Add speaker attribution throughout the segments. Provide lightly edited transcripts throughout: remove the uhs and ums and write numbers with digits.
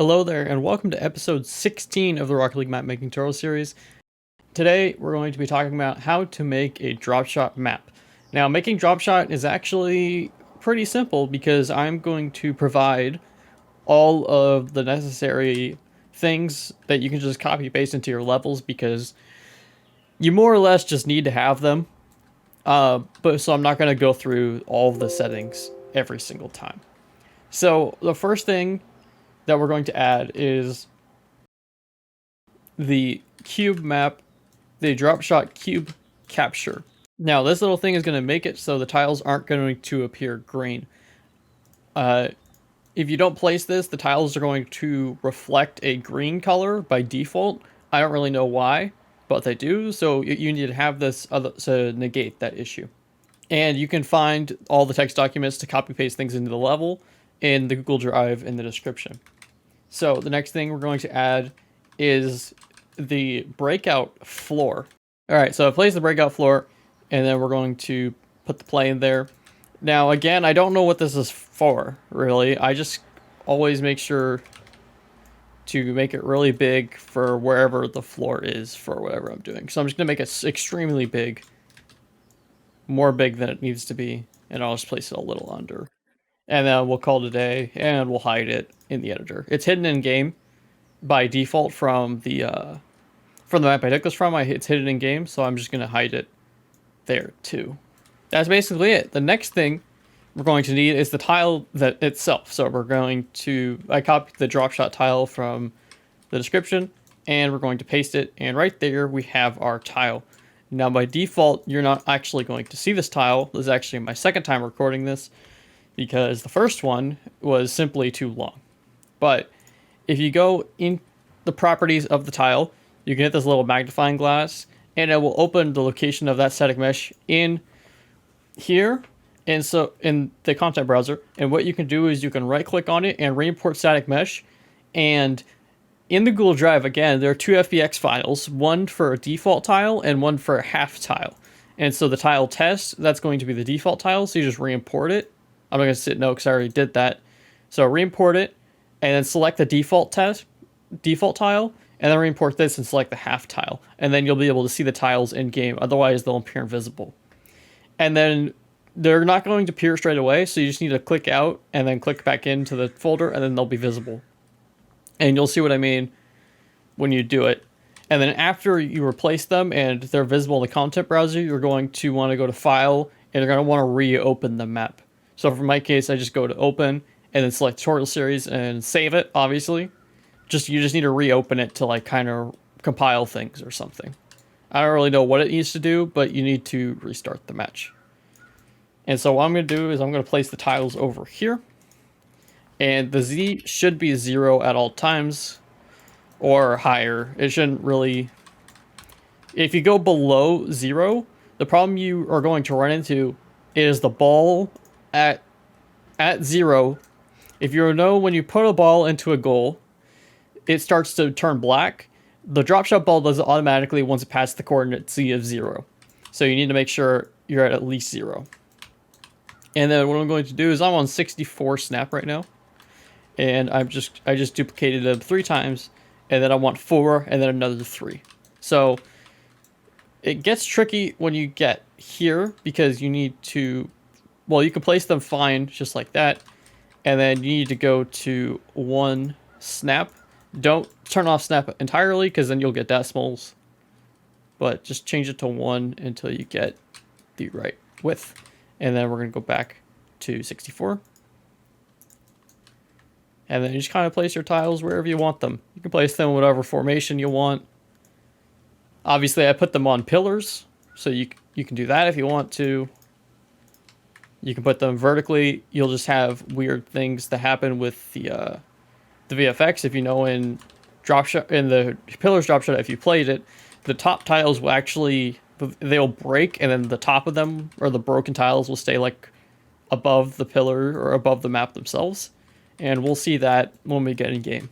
Speaker 1: Hello there, and welcome to episode 16 of the Rocket League Mapmaking tutorial series. Today, we're going to be talking about how to make a Dropshot map. Now, making Dropshot is actually pretty simple because I'm going to provide all of the necessary things that you can just copy paste into your levels because you more or less just need to have them. So I'm not going to go through all of the settings every single time. So the first thing that we're going to add is the cube map, the Dropshot cube capture. Now this little thing is going to make it so the tiles aren't going to appear green. If you don't place this, the tiles are going to reflect a green color by default. I don't really know why, but they do, so you need to have this to negate that issue. And you can find all the text documents to copy paste things into the level in the Google Drive in the description. So the next thing we're going to add is the breakout floor. All right, so I placed the breakout floor, and then we're going to put the plane there. Now, again, I don't know what this is for, really. I just always make sure to make it really big for wherever the floor is for whatever I'm doing. So I'm just going to make it extremely big, more big than it needs to be, and I'll just place it a little under. And then we'll call it a day, and we'll hide it in the editor. It's hidden in game by default from the map I took this from. It's hidden in game, so I'm just going to hide it there too. That's basically it. The next thing we're going to need is the tile that itself. So we're going to, I copied the Dropshot tile from the description, and we're going to paste it, and right there we have our tile. Now by default, you're not actually going to see this tile. This is actually my second time recording this, because the first one was simply too long. But if you go in the properties of the tile, you can hit this little magnifying glass, and it will open the location of that static mesh in here, and so in the content browser. And what you can do is you can right click on it and re-import static mesh. And in the Google Drive, again, there are two FBX files, one for a default tile and one for a half tile. And so the tile test, that's going to be the default tile, so you just re-import it. I'm not going to sit no because I already did that. So re-import it, and then select the default tile, and then re-import this and select the half tile. And then you'll be able to see the tiles in game, otherwise they'll appear invisible. And then they're not going to appear straight away, so you just need to click out and then click back into the folder, and then they'll be visible. And you'll see what I mean when you do it. And then after you replace them and they're visible in the content browser, you're going to want to go to File, and you're going to want to reopen the map. So for my case, I just go to Open, and then select Tutorial Series and save it, obviously. You just need to reopen it to like kind of compile things or something. I don't really know what it needs to do, but you need to restart the match. And so what I'm going to do is I'm going to place the tiles over here. And the Z should be 0 at all times, or higher. It shouldn't really... If you go below 0, the problem you are going to run into is the ball at 0. If you know, when you put a ball into a goal, it starts to turn black. The Dropshot ball does it automatically once it passes the coordinate Z of 0. So you need to make sure you're at least 0. And then what I'm going to do is I'm on 64 snap right now. And I just duplicated them 3 times. And then I want 4 and then another 3. So it gets tricky when you get here because you need to... Well, you can place them fine just like that. And then you need to go to 1 snap. Don't turn off snap entirely because then you'll get decimals. But just change it to 1 until you get the right width. And then we're going to go back to 64. And then you just kind of place your tiles wherever you want them. You can place them in whatever formation you want. Obviously, I put them on pillars, so you can do that if you want to. You can put them vertically. You'll just have weird things that happen with the VFX. If you know in the pillars Dropshot, if you played it, the top tiles will actually, they'll break, and then the top of them, or the broken tiles, will stay like above the pillar or above the map themselves. And we'll see that when we get in game.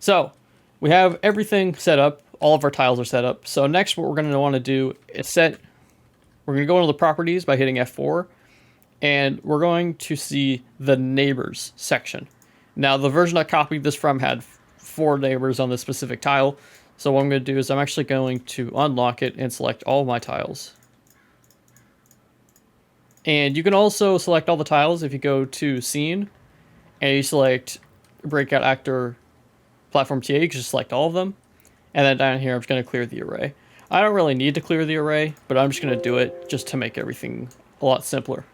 Speaker 1: So we have everything set up. All of our tiles are set up. So next what we're going to want to do is we're going to go into the properties by hitting F4. And we're going to see the neighbors section. Now, the version I copied this from had 4 neighbors on this specific tile. So what I'm going to do is I'm actually going to unlock it and select all of my tiles. And you can also select all the tiles if you go to Scene and you select Breakout Actor Platform TA. You can just select all of them. And then down here, I'm just going to clear the array. I don't really need to clear the array, but I'm just going to do it just to make everything a lot simpler.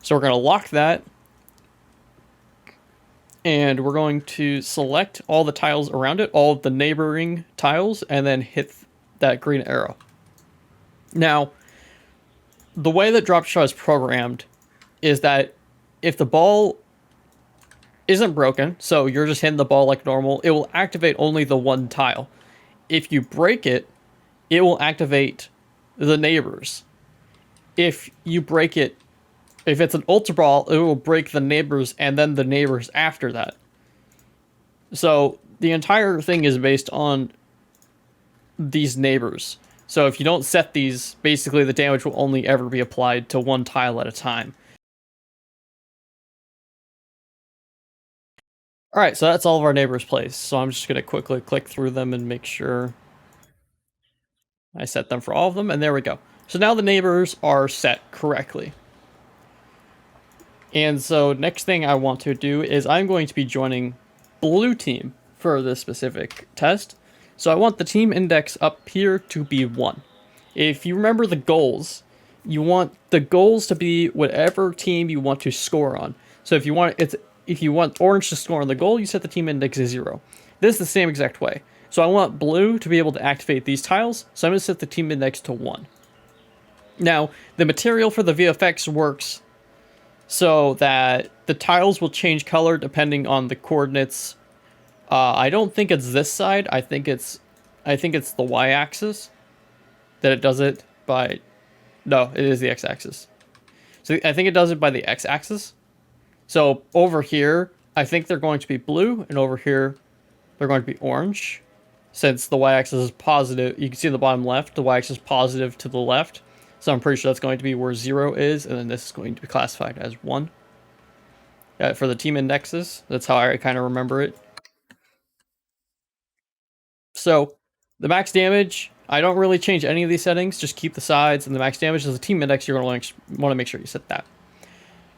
Speaker 1: So we're going to lock that. And we're going to select all the tiles around it, all of the neighboring tiles, and then hit that green arrow. Now, the way that Dropshot is programmed is that if the ball isn't broken, so you're just hitting the ball like normal, it will activate only the one tile. If you break it, it will activate the neighbors. If you break it, if it's an ultra ball, it will break the neighbors and then the neighbors after that. So the entire thing is based on these neighbors. So if you don't set these, basically the damage will only ever be applied to one tile at a time. Alright, so that's all of our neighbors' placed. So I'm just going to quickly click through them and make sure I set them for all of them, and there we go. So now the neighbors are set correctly. And so next thing I want to do is I'm going to be joining blue team for this specific test. So I want the team index up here to be 1. If you remember the goals, you want the goals to be whatever team you want to score on. So if you want orange to score on the goal, you set the team index to 0. This is the same exact way. So I want blue to be able to activate these tiles, so I'm going to set the team index to 1. Now, the material for the VFX works so that the tiles will change color depending on the coordinates. I don't think it's this side. I think it's the y-axis that it does it by. No, it is the x-axis. So I think it does it by the x-axis. So over here, I think they're going to be blue, and over here, they're going to be orange. Since the y-axis is positive, you can see in the bottom left, the y-axis is positive to the left. So I'm pretty sure that's going to be where 0 is, and then this is going to be classified as 1. For the team indexes, that's how I kind of remember it. So the max damage, I don't really change any of these settings, just keep the sides, and the max damage is the team index. You're going to want to make sure you set that.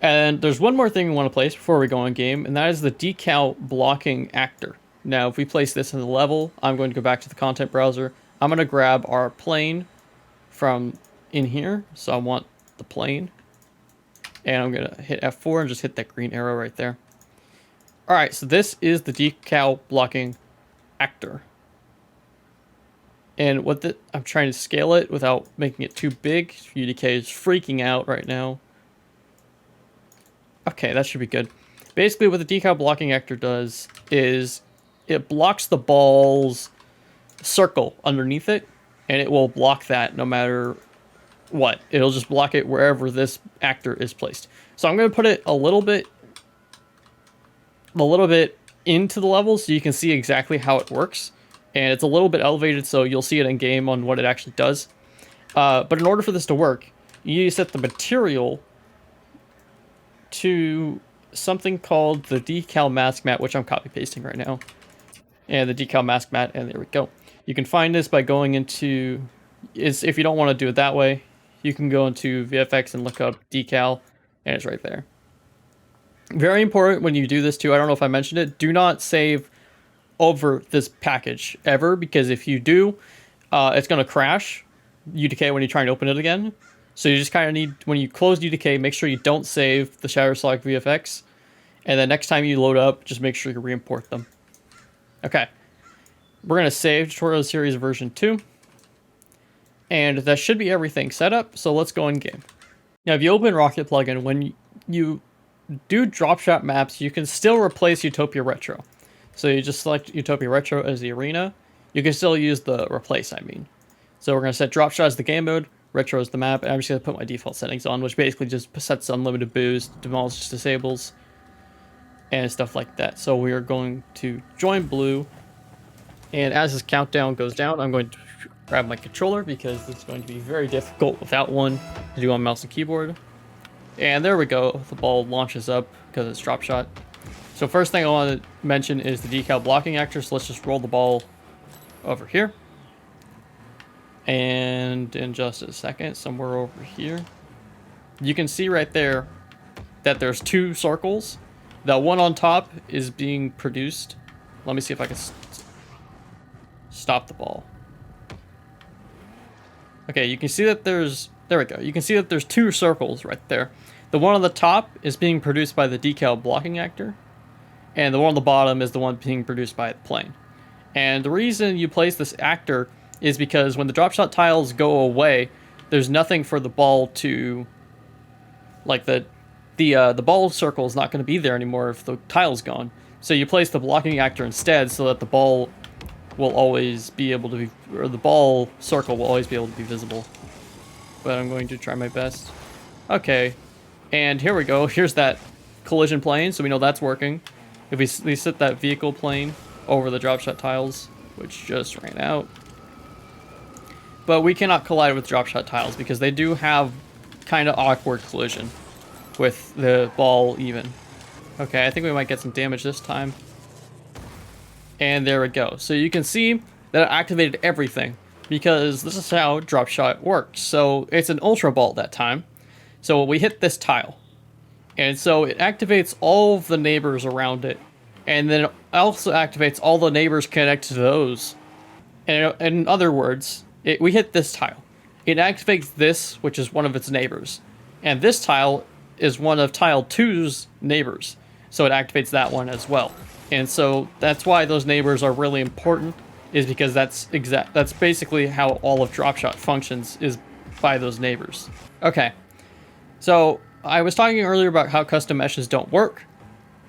Speaker 1: And there's one more thing we want to place before we go in game, and that is the Decal blocking actor. Now, if we place this in the level, I'm going to go back to the content browser. I'm going to grab our plane from in here. So I want the plane. And I'm going to hit F4 and just hit that green arrow right there. Alright, so this is the Decal blocking actor. And I'm trying to scale it without making it too big. UDK is freaking out right now. Okay, that should be good. Basically, what the Decal blocking actor does is it blocks the ball's circle underneath it, and it will block that no matter what. It'll just block it wherever this actor is placed. So I'm going to put it a little bit into the level so you can see exactly how it works. And it's a little bit elevated, so you'll see it in game on what it actually does. But in order for this to work, you need to set the material to something called the Decal mask mat, which I'm copy pasting right now. And the Decal mask mat, and there we go. You can find this by going into, if you don't want to do it that way, you can go into VFX and look up Decal, and it's right there. Very important when you do this too, I don't know if I mentioned it, do not save over this package ever, because if you do, it's going to crash UDK when you're trying to open it again. So you just kind of need, when you close UDK, make sure you don't save the Shadowsonic VFX. And then next time you load up, just make sure you re-import them. Okay. We're going to save Tutorial Series version 2. And that should be everything set up, so let's go in game. Now, if you open Rocket plugin, when you do Dropshot maps, you can still replace Utopia Retro. So you just select Utopia Retro as the arena. You can still use the replace, I mean. So we're going to set Dropshot as the game mode, Retro as the map, and I'm just going to put my default settings on, which basically just sets unlimited boost, demolishes disables, and stuff like that. So we are going to join blue, and as this countdown goes down, I'm going to grab my controller because it's going to be very difficult without one to do on mouse and keyboard. And there we go, the ball launches up because it's Dropshot. So first thing I want to mention is the decal blocking actor. So let's just roll the ball over here. And in just a second, somewhere over here, you can see right there that there's two circles. The one on top is being produced. Let me see if I can stop the ball. Okay, you can see that there's, there we go. You can see that there's two circles right there. The one on the top is being produced by the decal blocking actor, and the one on the bottom is the one being produced by the plane. And the reason you place this actor is because when the drop shot tiles go away, there's nothing for the ball to, like the ball circle is not going to be there anymore if the tile's gone. So you place the blocking actor instead so that the ball will always be able to be, or the ball circle will always be able to be visible. But I'm going to try my best. Okay, and here we go. Here's that collision plane, so we know that's working. If we set that vehicle plane over the drop shot tiles, which just ran out. But we cannot collide with drop shot tiles because they do have kind of awkward collision with the ball even. Okay, I think we might get some damage this time. And there we go. So you can see that it activated everything because this is how drop shot works. So it's an ultra ball that time. So we hit this tile. And so it activates all of the neighbors around it. And then it also activates all the neighbors connected to those. And in other words, we hit this tile. It activates this, which is one of its neighbors. And this tile is one of tile 2's neighbors. So it activates that one as well. And so that's why those neighbors are really important, is because that's basically how all of Dropshot functions, is by those neighbors. Okay, so I was talking earlier about how custom meshes don't work,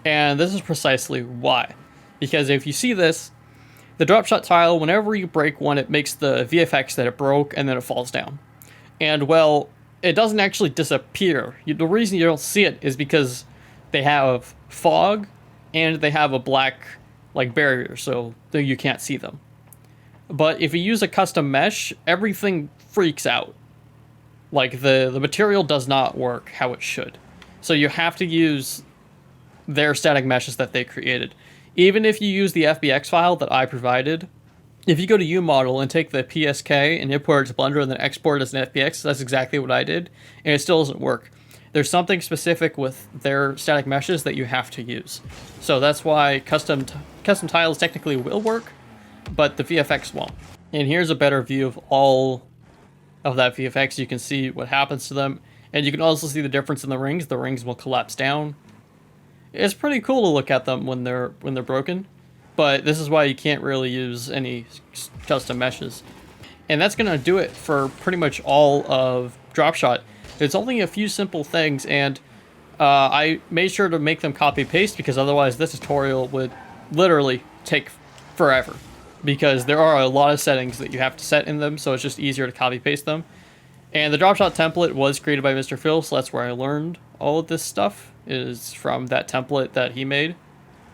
Speaker 1: and this is precisely why. Because if you see this, the Dropshot tile, whenever you break one, it makes the VFX that it broke, and then it falls down. And well, it doesn't actually disappear. The reason you don't see it is because they have fog, and they have a black barrier, so you can't see them. But if you use a custom mesh, everything freaks out. Like the material does not work how it should. So you have to use their static meshes that they created. Even if you use the FBX file that I provided, if you go to UModel and take the PSK and import it to Blender and then export it as an FBX, that's exactly what I did, and it still doesn't work. There's something specific with their static meshes that you have to use. So that's why custom tiles technically will work, but the VFX won't. And here's a better view of all of that VFX. You can see what happens to them, and you can also see the difference in the rings. The rings will collapse down. It's pretty cool to look at them when they're broken, but this is why you can't really use any custom meshes. And that's gonna do it for pretty much all of Dropshot. It's only a few simple things, and I made sure to make them copy-paste because otherwise this tutorial would literally take forever. Because there are a lot of settings that you have to set in them, so it's just easier to copy-paste them. And the Dropshot template was created by Mr. Phil, so that's where I learned all of this stuff, is from that template that he made.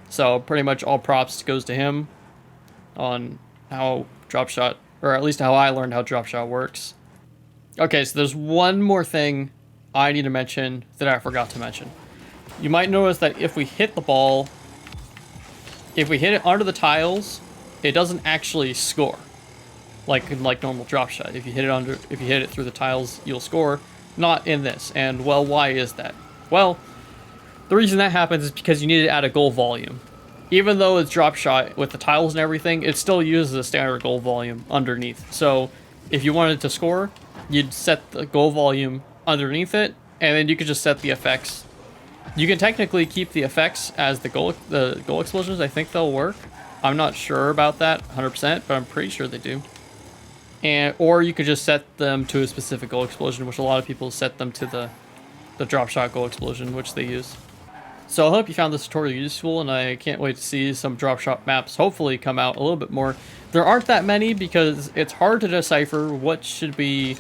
Speaker 1: So pretty much all props goes to him on how Dropshot, or at least how I learned how Dropshot works. Okay, so there's one more thing I need to mention that I forgot to mention. You might notice that if we hit the ball, if we hit it under the tiles, it doesn't actually score, like normal Dropshot. If you hit it through the tiles, you'll score. Not in this. And well, why is that? Well, the reason that happens is because you need to add a goal volume. Even though it's Dropshot with the tiles and everything, it still uses a standard goal volume underneath. So if you wanted to score, you'd set the goal volume underneath it, and then you could just set the effects. You can technically keep the effects as the goal explosions. I think they'll work. I'm not sure about that 100%, but I'm pretty sure they do. Or you could just set them to a specific goal explosion, which a lot of people set them to the Dropshot goal explosion, which they use. So I hope you found this tutorial useful, and I can't wait to see some Dropshot maps hopefully come out a little bit more. There aren't that many because it's hard to decipher what should be,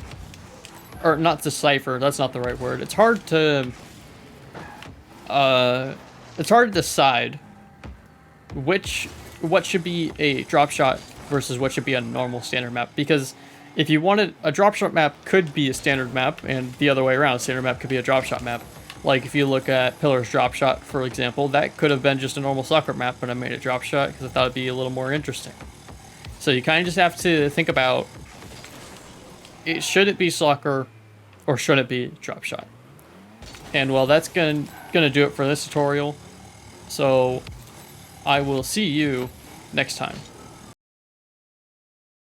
Speaker 1: or not decipher, that's not the right word. It's hard to decide what should be a Dropshot versus what should be a normal standard map, because if you wanted a Dropshot map could be a standard map, and the other way around, a standard map could be a Dropshot map. Like if you look at Pillar's Dropshot, for example, that could have been just a normal soccer map, but I made it Dropshot because I thought it'd be a little more interesting. So you kind of just have to think about, should it be soccer or should it be Dropshot? And well, that's gonna do it for this tutorial. So I will see you next time.